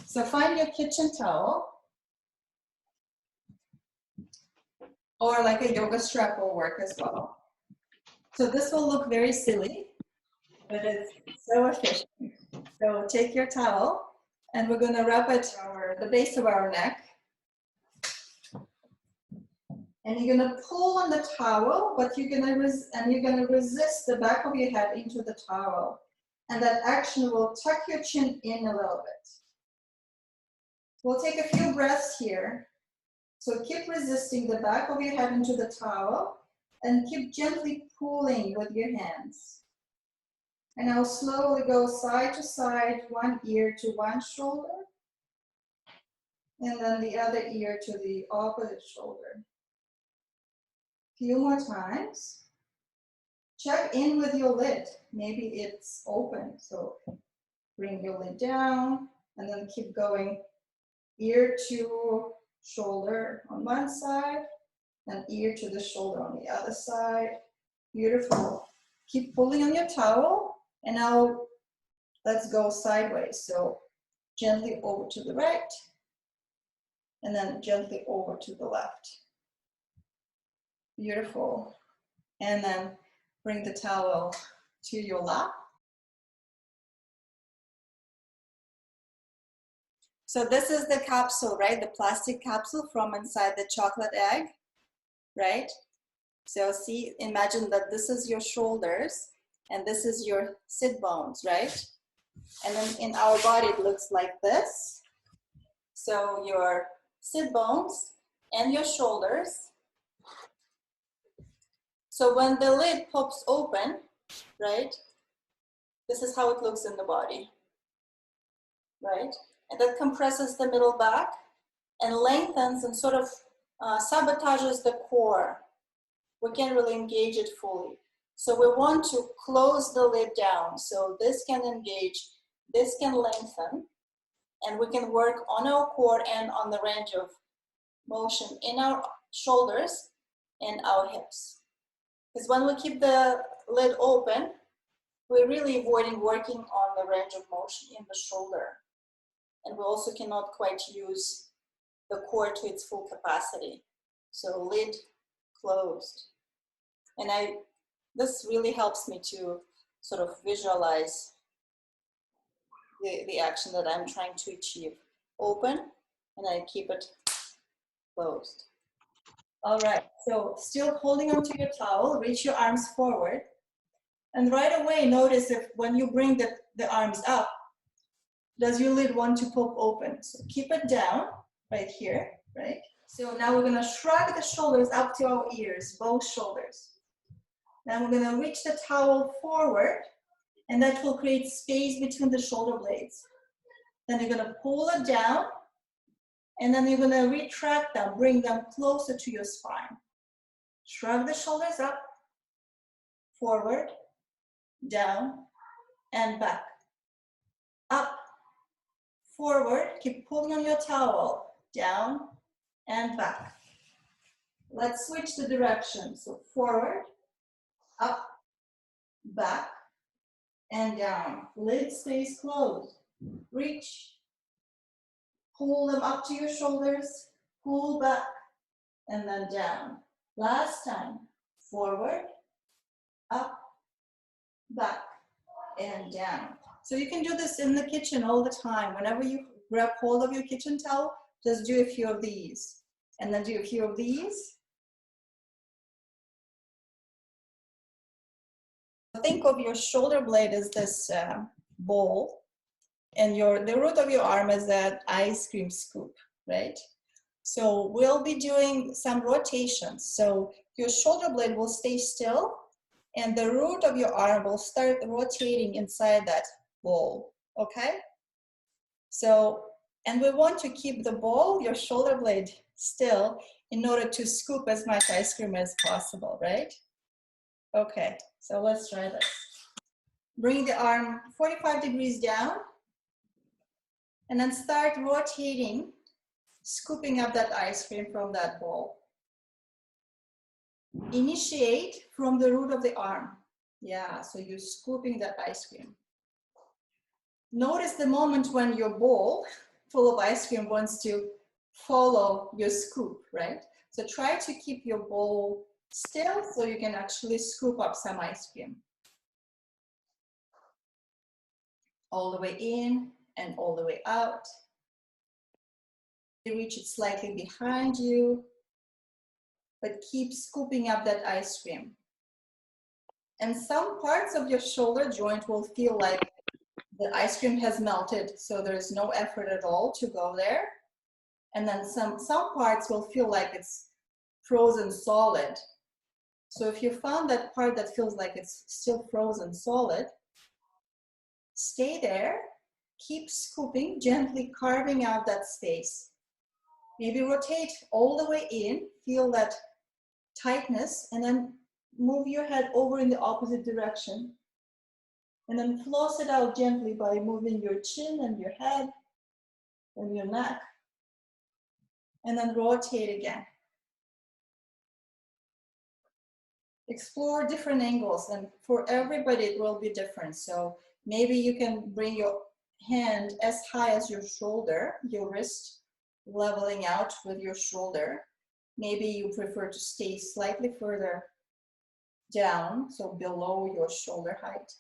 So find your kitchen towel, or like a yoga strap will work as well. So this will look very silly, but it's so efficient. So take your towel, and we're going to wrap it around the base of our neck. And you're going to pull on the towel, but you're going to resist the back of your head into the towel. And that action will tuck your chin in a little bit. We'll take a few breaths here. So keep resisting the back of your head into the towel and keep gently pulling with your hands. And I'll slowly go side to side, one ear to one shoulder, and then the other ear to the opposite shoulder. Few more times. Check in with your lid. Maybe it's open, so bring your lid down and then keep going ear to shoulder on one side and ear to the shoulder on the other side. Beautiful. Keep pulling on your towel, and now let's go sideways. So gently over to the right and then gently over to the left. Beautiful. And then bring the towel to your lap. So this is the capsule, right? The plastic capsule from inside the chocolate egg, right? So see, imagine that this is your shoulders and this is your sit bones, right? And then in our body, it looks like this. So your sit bones and your shoulders. So when the lid pops open, right? This is how it looks in the body, right? And that compresses the middle back and lengthens and sort of sabotages the core. We can't really engage it fully. So we want to close the lid down. So this can engage, this can lengthen, and we can work on our core and on the range of motion in our shoulders and our hips. Because when we keep the lid open, we're really avoiding working on the range of motion in the shoulder. And we also cannot quite use the core to its full capacity. So lid closed. And this really helps me to sort of visualize the action that I'm trying to achieve. Open, and I keep it closed. All right, so still holding onto your towel, reach your arms forward. And right away, notice if when you bring the arms up, does your lid want to pop open? So keep it down right here, right? So now we're gonna shrug the shoulders up to our ears, both shoulders. Then we're gonna reach the towel forward, and that will create space between the shoulder blades. Then you're gonna pull it down, and then you're gonna retract them, bring them closer to your spine. Shrug the shoulders up, forward, down, and back. Up, forward, keep pulling on your towel, down, and back. Let's switch the direction. So forward, up, back, and down. Lid stays closed. Reach, pull them up to your shoulders, pull back, and then down. Last time, forward, up, back, and down. So you can do this in the kitchen all the time. Whenever you grab hold of your kitchen towel, just do a few of these, and then do a few of these. Think of your shoulder blade as this bowl, and the root of your arm is that ice cream scoop, right? So we'll be doing some rotations. So your shoulder blade will stay still, and the root of your arm will start rotating inside that bowl, okay? So, and we want to keep the bowl, your shoulder blade, still in order to scoop as much ice cream as possible, right? Okay, so let's try this. Bring the arm 45 degrees down, and then start rotating, scooping up that ice cream from that bowl. Initiate from the root of the arm. Yeah, so you're scooping that ice cream. Notice the moment when your bowl full of ice cream wants to follow your scoop, right? So try to keep your bowl still so you can actually scoop up some ice cream. All the way in and all the way out. You reach it slightly behind you, but keep scooping up that ice cream. And some parts of your shoulder joint will feel like the ice cream has melted, so there's no effort at all to go there. And then some parts will feel like it's frozen solid. So if you found that part that feels like it's still frozen solid, stay there, keep scooping, gently carving out that space. Maybe rotate all the way in, feel that tightness, and then move your head over in the opposite direction. And then floss it out gently by moving your chin and your head and your neck. And then rotate again. Explore different angles, and for everybody it will be different. So maybe you can bring your hand as high as your shoulder, your wrist leveling out with your shoulder. Maybe you prefer to stay slightly further down, so below your shoulder height.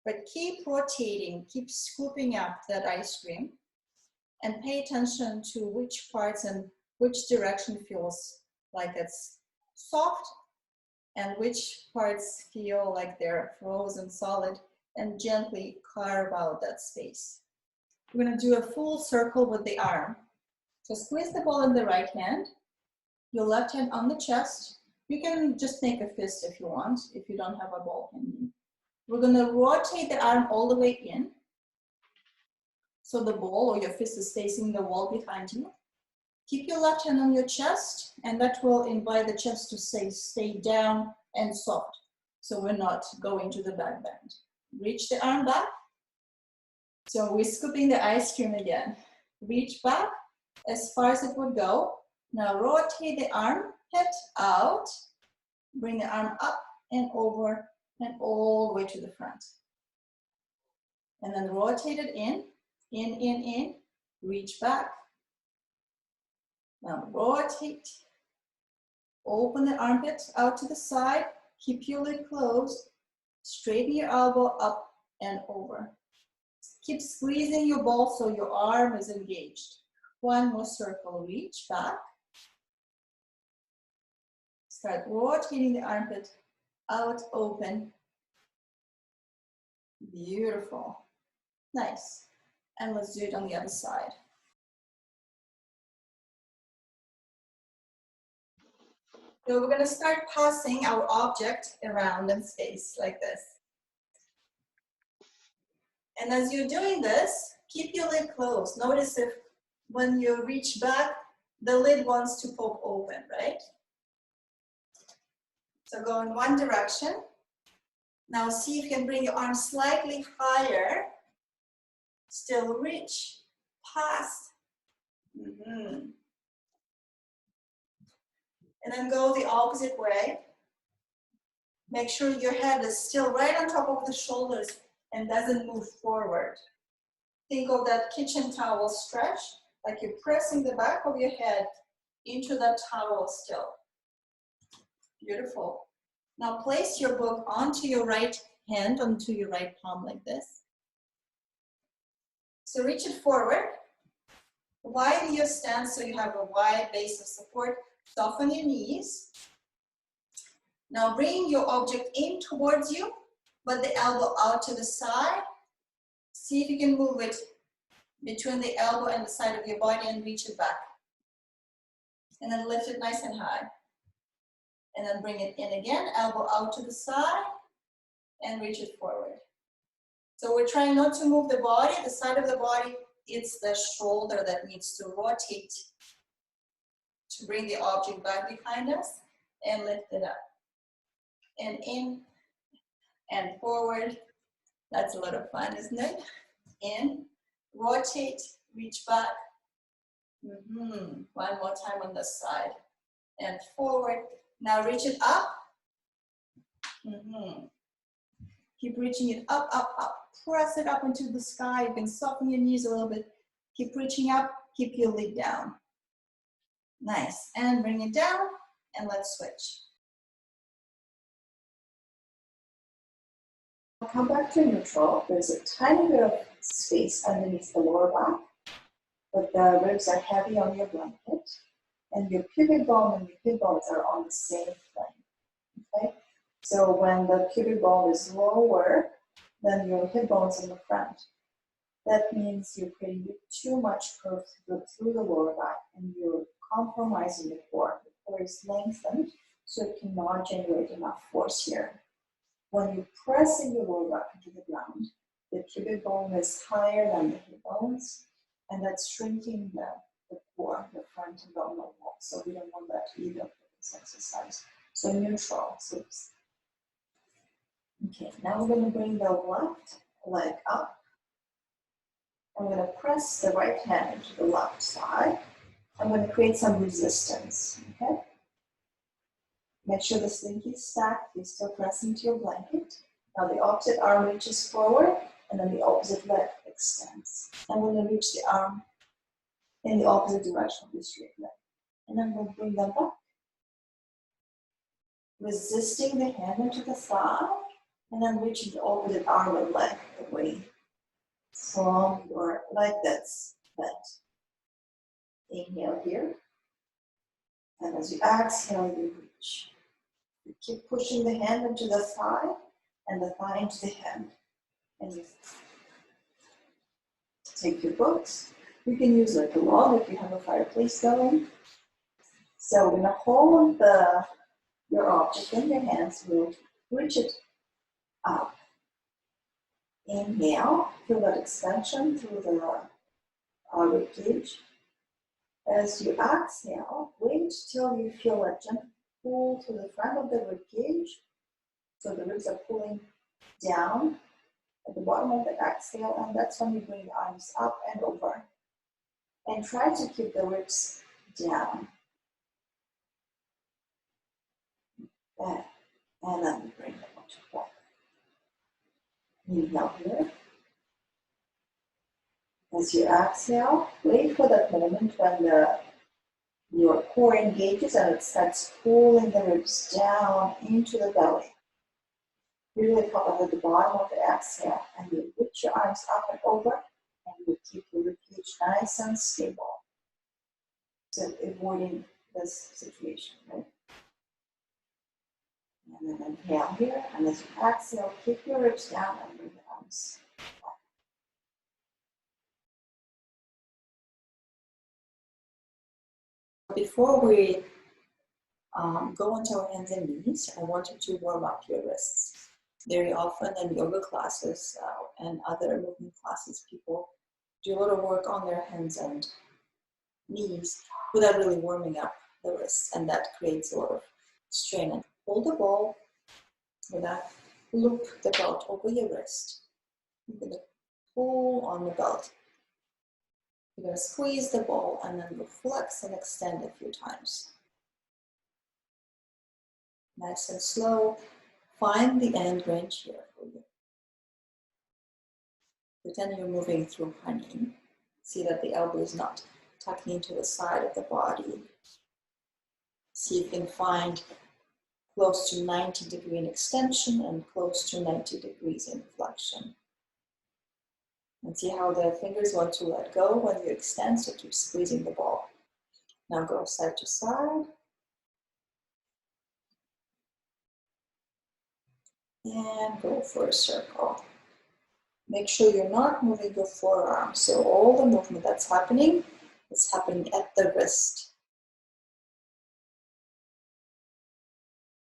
But keep rotating, keep scooping up that ice cream, and pay attention to which parts and which direction feels like it's soft and which parts feel like they're frozen solid, and gently carve out that space. We're gonna do a full circle with the arm. So squeeze the ball in the right hand, your left hand on the chest. You can just make a fist if you want, if you don't have a ball handy. We're gonna rotate the arm all the way in. So the ball or your fist is facing the wall behind you. Keep your left hand on your chest, and that will invite the chest to stay down and soft. So we're not going to the back bend. Reach the arm back. So we're scooping the ice cream again. Reach back as far as it would go. Now rotate the armpit out. Bring the arm up and over and all the way to the front. And then rotate it in, reach back. Now rotate, open the armpit out to the side, keep your lid closed, straighten your elbow up and over. Keep squeezing your ball so your arm is engaged. One more circle, reach back. Start rotating the armpit out, open. Beautiful. Nice. And let's do it on the other side. So we're going to start passing our object around in space like this. And as you're doing this, keep your lid closed. Notice if when you reach back, the lid wants to pop open, right? So go in one direction. Now see if you can bring your arm slightly higher. Still reach, pass. And then go the opposite way. Make sure your head is still right on top of the shoulders and doesn't move forward. Think of that kitchen towel stretch, like you're pressing the back of your head into that towel still. Beautiful. Now place your book onto your right hand, onto your right palm like this. So reach it forward. Widen your stance so you have a wide base of support. Soften your knees. Now bring your object in towards you, but the elbow out to the side. See if you can move it between the elbow and the side of your body and reach it back. And then lift it nice and high. And then bring it in again, elbow out to the side, and reach it forward. So we're trying not to move the body, the side of the body, it's the shoulder that needs to rotate to bring the object back behind us and lift it up. And in and forward. That's a lot of fun, isn't it? In, rotate, reach back. One more time on this side. And forward. Now reach it up. Keep reaching it up, up, up. Press it up into the sky. You can soften your knees a little bit. Keep reaching up, keep your leg down. Nice, and bring it down, and let's switch. Come back to neutral. There's a tiny bit of space underneath the lower back, but the ribs are heavy on your blanket, and your pubic bone and your hip bones are on the same plane, okay? So when the pubic bone is lower than your hip bones in the front, that means you're creating too much curve through the lower back, and you're compromising the core. The core is lengthened, so it cannot generate enough force here. When you press your lower back into the ground, the pubic bone is higher than the hip bones, and that's shrinking the core, the front abdominal wall. So we don't want that either for this exercise. So neutral, slips. Okay, now we're going to bring the left leg up. I'm going to press the right hand into the left side. I'm going to create some resistance, okay? Make sure the slinky is stacked. You're still pressing to your blanket. Now the opposite arm reaches forward, and then the opposite leg extends. I'm going to reach the arm in the opposite direction of the straight leg. And I'm going to bring them back. Resisting the hand into the thigh, and then reaching the opposite arm and leg away from your leg that's bent. Inhale here. And as you exhale, you reach. You keep pushing the hand into the thigh and the thigh into the hand. And you take your books. You can use like a log if you have a fireplace going. So we're going to hold your object in your hands. We'll reach it up. Inhale, feel that expansion through the rib cage. As you exhale, wait till you feel a gentle pull to the front of the rib cage. So the ribs are pulling down at the bottom of the exhale, and that's when you bring the arms up and over. And try to keep the ribs down. Back. And then you bring them back. Inhale here. As you exhale, wait for that moment when your core engages and it starts pulling the ribs down into the belly. Really focus at the bottom of the exhale, and you reach your arms up and over, and you keep your rib cage nice and stable. So avoiding this situation, right? And then inhale here, and as you exhale, keep your ribs down and bring the arms back. Before we go into our hands and knees, I want you to warm up your wrists. Very often in yoga classes and other movement classes, people do a lot of work on their hands and knees without really warming up the wrists, and that creates a lot of strain. And hold the ball with that, loop the belt over your wrist. You're going to pull on the belt. You're going to squeeze the ball, and then you flex and extend a few times. Nice and slow. Find the end range here for you. Pretend you're moving through honey. See that the elbow is not tucking into the side of the body. See if you can find close to 90 degree in extension and close to 90 degrees in flexion. And see how the fingers want to let go when you extend, so keep squeezing the ball. Now go side to side. And go for a circle. Make sure you're not moving your forearm. So all the movement that's happening is happening at the wrist.